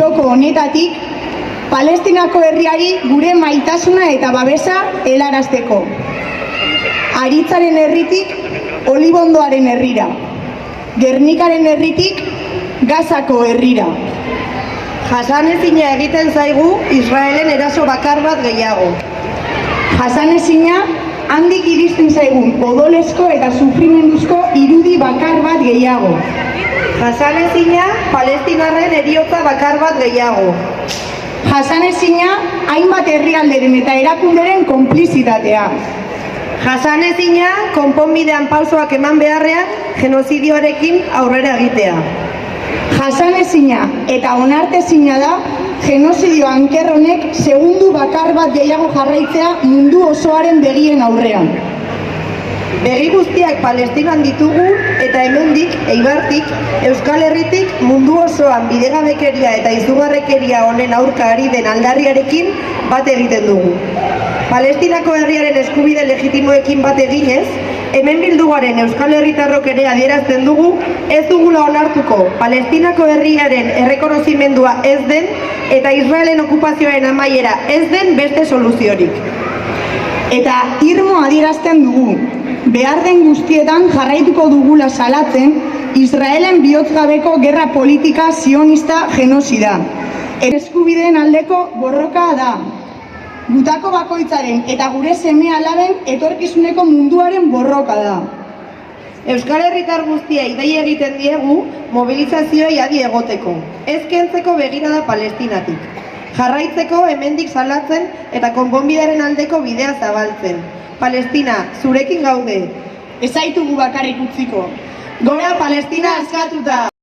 txoko honetatik Palestinako herriari gure maitasuna eta babesa helarazteko. Aritzaren herritik Olibondoaren herrira, Gernikaren herritik Gazako herrira. Jasanezina egiten zaigu Israelen eraso bakar bat gehiago. Jasanezina handik iristen zaigun odolezko eta sufrimenduzko irudi bakar bat gehiago. Jasanezina palestinarren heriotza bakar bat gehiago. Jasanezina hainbat herrialderen eta erakunderen konplizitatea. Jasanezina konponbidean pausoak eman beharrean genozidioarekin aurrera egitea. Jasanezina eta onartezina da genozidio anker honek segundu bakar bat gehiago jarraitzea mundu osoaren begien aurrean. Begi guztiak Palestinan ditugu eta hemendik, Eibartik, Euskal Herritik mundu osoan bidegabekeria eta izugarrekeria honen aurka ari den aldarriarekin bat egiten dugu. Palestinako herriaren eskubide legitimoekin bat eginez, hemen bilduaren Euskal Herritarrok ere adierazten dugu, ez dugula onartuko Palestinako herriaren errekonozimendua ez den eta Israelen okupazioaren amaiera ez den beste soluziorik. Eta irmo adierazten dugu, behar den guztietan jarraituko dugula salatzen Israelen bihotzgabeko gerra politika zionista genozida. Eskubideen aldeko borroka da. Gutako bakoitzaren eta gure seme-alaben etorkizuneko munduaren borroka da. Euskal Herritar guztiei dei egiten diegu mobilizazioei adi egoteko, ez kentzeko begirada Palestinatik. Jarraitzeko hemendik salatzen eta konponbidearen aldeko bidea zabaltzen. Palestina, zurekin gaude. Ez zaitugu bakarrik utziko. Gora Palestina askatuta!